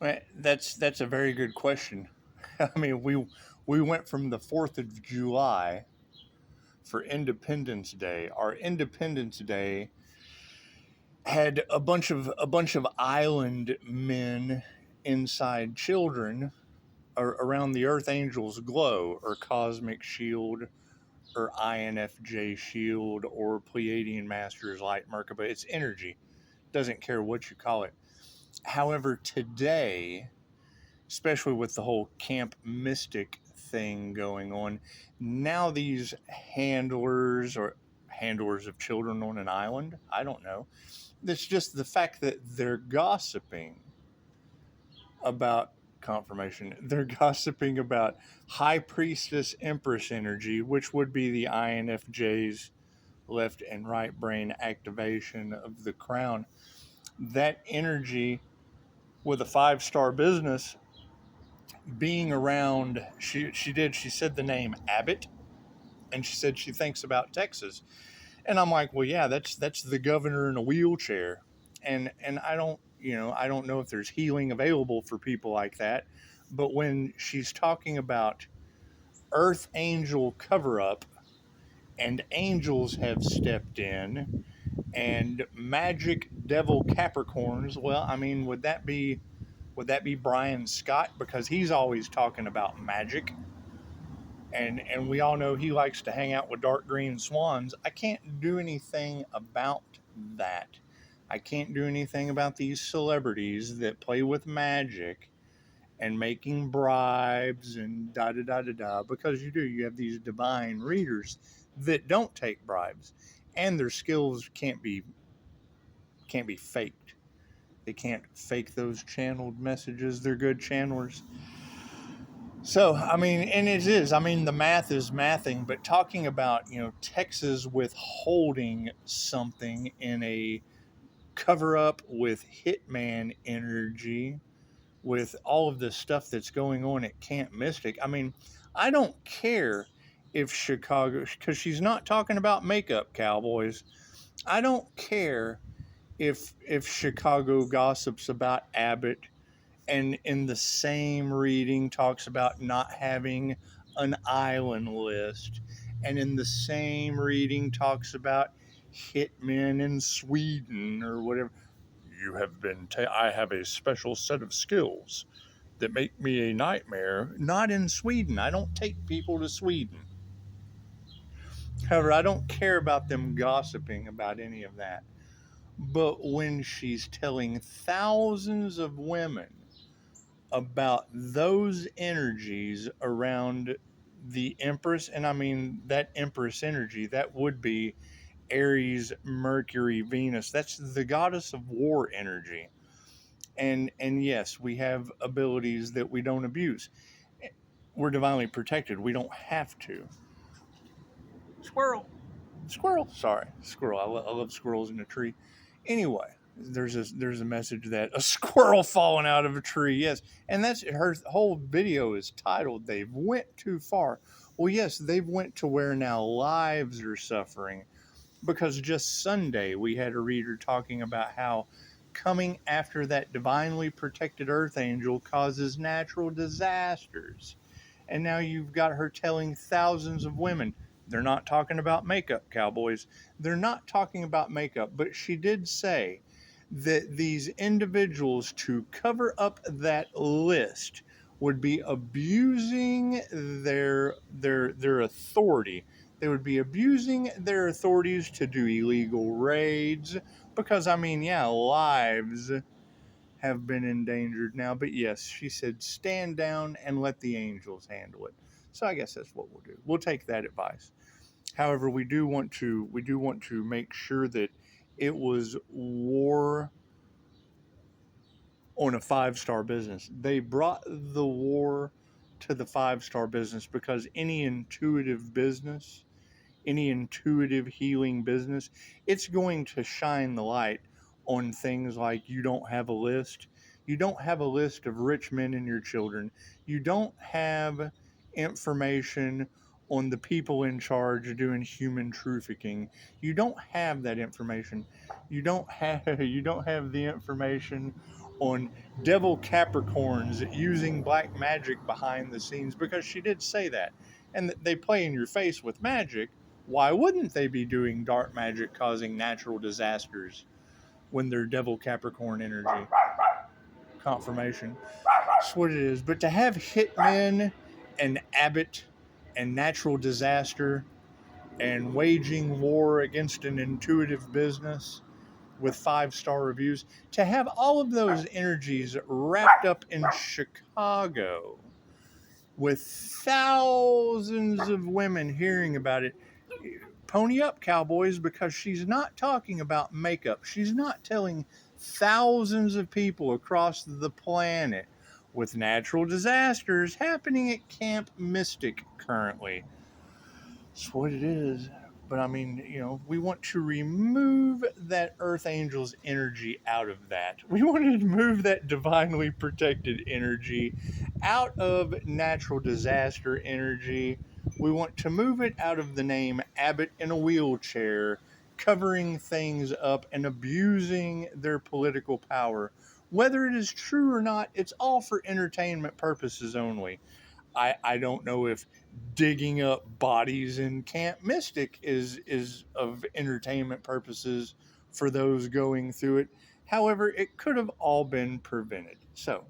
That's a very good question. I mean, we went from the 4th of July for Independence Day. Our Independence Day had a bunch of island men inside children around the Earth Angel's glow or cosmic shield or INFJ shield or Pleiadian Masters light Merkaba. It's energy. Doesn't care what you call it. However, today, especially with the whole Camp Mystic thing going on, now these handlers of children on an island, I don't know. It's just the fact that they're gossiping about confirmation. They're gossiping about High Priestess Empress energy, which would be the INFJ's left and right brain activation of the crown. That energy with a 5-star business being around, she said the name Abbott, and she said she thinks about Texas. And I'm like, well, yeah, that's the governor in a wheelchair. And I don't know if there's healing available for people like that. But when she's talking about Earth Angel cover up and angels have stepped in and magic devil Capricorns, well, I mean, would that be Brian Scott, because he's always talking about magic, and we all know he likes to hang out with dark green swans. I can't do anything about that. I can't do anything about these celebrities that play with magic and making bribes and da da da da da, because you have these divine readers that don't take bribes, and their skills can't be faked. They can't fake those channeled messages. They're good channelers. So, I mean, and it is. I mean, the math is mathing, but talking about, Texas withholding something in a cover up with hitman energy, with all of the stuff that's going on at Camp Mystic. I mean, I don't care if Chicago, because she's not talking about makeup, cowboys. I don't care if Chicago gossips about Abbott and in the same reading talks about not having an island list, and in the same reading talks about hitmen in Sweden or whatever. I have a special set of skills that make me a nightmare. Not in Sweden. I don't take people to Sweden. However, I don't care about them gossiping about any of that. But when she's telling thousands of women about those energies around the Empress, and I mean that Empress energy, that would be Aries, Mercury, Venus. That's the goddess of war energy. And yes, we have abilities that we don't abuse. We're divinely protected. We don't have to. Squirrel. Squirrel. Sorry, squirrel. I love squirrels in a tree. Anyway, there's a message that a squirrel falling out of a tree. Yes, and that's her whole video is titled "They've went too far." Well, yes, they've went to where now lives are suffering, because just Sunday we had a reader talking about how coming after that divinely protected earth angel causes natural disasters. And now you've got her telling thousands of women, they're not talking about makeup, cowboys. They're not talking about makeup, but she did say that these individuals, to cover up that list, would be abusing their authority. They would be abusing their authorities to do illegal raids, because I mean, yeah, lives have been endangered now. But yes, she said, stand down and let the angels handle it. So I guess that's what we'll do. We'll take that advice. However, we do want to make sure that it was war on a 5-star business. They brought the war to the 5-star business because any intuitive healing business, it's going to shine the light on things like you don't have a list. You don't have a list of rich men and your children. You don't have information on the people in charge doing human trafficking. You don't have that information. You don't have the information on devil Capricorns using black magic behind the scenes, because she did say that. And they play in your face with magic. Why wouldn't they be doing dark magic causing natural disasters when they're devil Capricorn energy? Confirmation. That's what it is. But to have hitmen and Abbott and natural disaster and waging war against an intuitive business with 5-star reviews, to have all of those energies wrapped up in Chicago with thousands of women hearing about it. Pony up, cowboys, because she's not talking about makeup. She's not telling thousands of people across the planet with natural disasters happening at Camp Mystic currently. That's what it is. But I mean, we want to remove that Earth Angel's energy out of that. We want to move that divinely protected energy out of natural disaster energy. We want to move it out of the name Abbott in a wheelchair, covering things up and abusing their political power. Whether it is true or not, it's all for entertainment purposes only. I don't know if digging up bodies in Camp Mystic is of entertainment purposes for those going through it. However, it could have all been prevented. So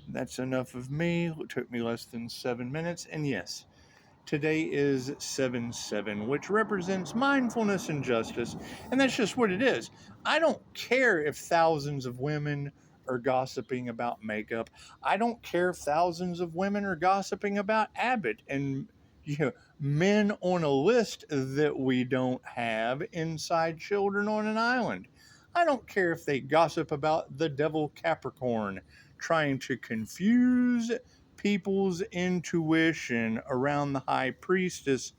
that's enough of me. It took me less than 7 minutes. And yes, today is 7/7, which represents mindfulness and justice. And that's just what it is. I don't care if thousands of women are gossiping about makeup. I don't care if thousands of women are gossiping about Abbott and men on a list that we don't have inside Children on an Island. I don't care if they gossip about the devil Capricorn trying to confuse people's intuition around the high priestess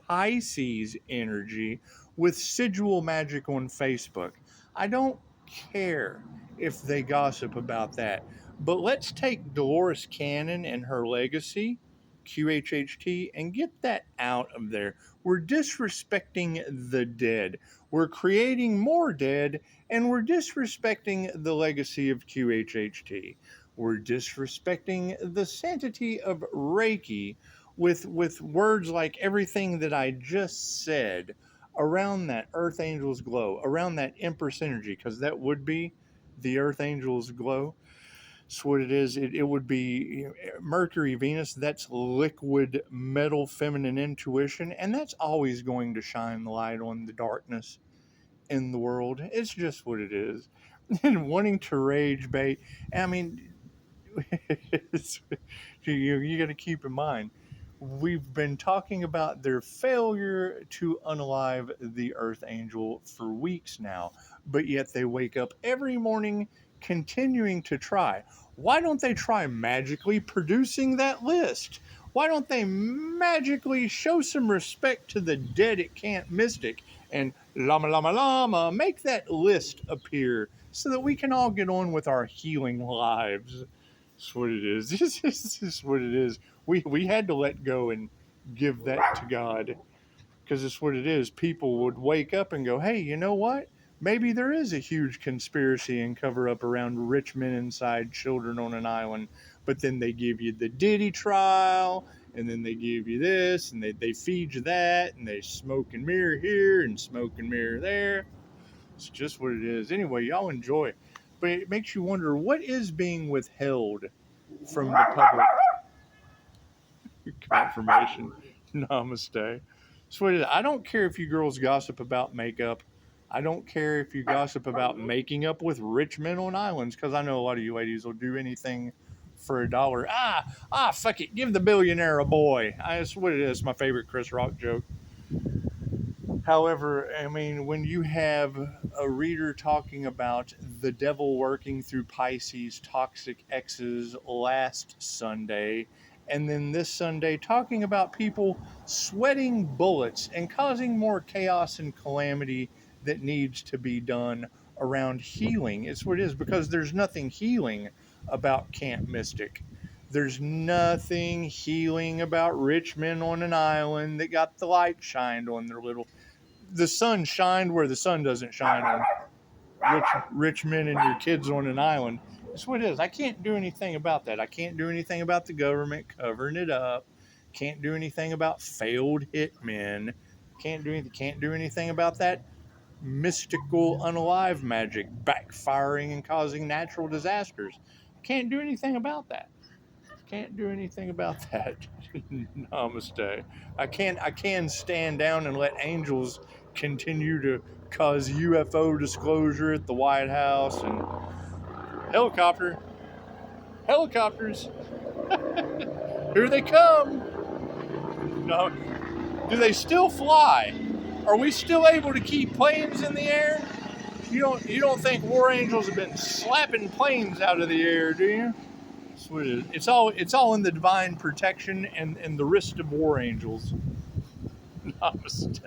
Pisces energy with sigil magic on Facebook. I don't care if they gossip about that. But let's take Dolores Cannon and her legacy, QHHT, and get that out of there. We're disrespecting the dead. We're creating more dead, and we're disrespecting the legacy of QHHT. We're disrespecting the sanctity of Reiki with words like everything that I just said around that Earth Angel's glow, around that Empress energy, because that would be the Earth Angel's glow. That's what it is. It would be Mercury, Venus. That's liquid metal feminine intuition, and that's always going to shine the light on the darkness in the world. It's just what it is. And wanting to rage bait, I mean, you got to keep in mind, we've been talking about their failure to unalive the Earth Angel for weeks now, but yet they wake up every morning continuing to try. Why don't they try magically producing that list? Why don't they magically show some respect to the dead at Camp Mystic and llama llama llama make that list appear so that we can all get on with our healing lives? That's what it is. This is what it is. We had to let go and give that to God, because it's what it is. People would wake up and go, hey, you know what? Maybe there is a huge conspiracy and cover up around rich men inside Children on an Island. But then they give you the Diddy trial, and then they give you this, and they feed you that, and they smoke and mirror here and smoke and mirror there. It's just what it is. Anyway, y'all enjoy. But it makes you wonder, what is being withheld from the public? Confirmation. Namaste. So I don't care if you girls gossip about makeup. I don't care if you gossip about making up with rich men on islands, because I know a lot of you ladies will do anything for $1. Fuck it. Give the billionaire a boy. That's what it is. My favorite Chris Rock joke. However, I mean, when you have a reader talking about the devil working through Pisces toxic exes last Sunday, and then this Sunday talking about people sweating bullets and causing more chaos and calamity that needs to be done around healing, it's what it is, because there's nothing healing about Camp Mystic. There's nothing healing about rich men on an island that got the light shined on their little. The sun shined where the sun doesn't shine on rich men and your kids on an island. That's what it is. I can't do anything about that. I can't do anything about the government covering it up. Can't do anything about failed hitmen. Can't do anything about that mystical unalive magic backfiring and causing natural disasters. Can't do anything about that. Can't do anything about that. Namaste. I can stand down and let angels continue to cause UFO disclosure at the White House and helicopters. Here they come. No, do they still fly? Are we still able to keep planes in the air? You don't think war angels have been slapping planes out of the air, do you? That's what it is. It's all in the divine protection and the wrist of war angels. Namaste.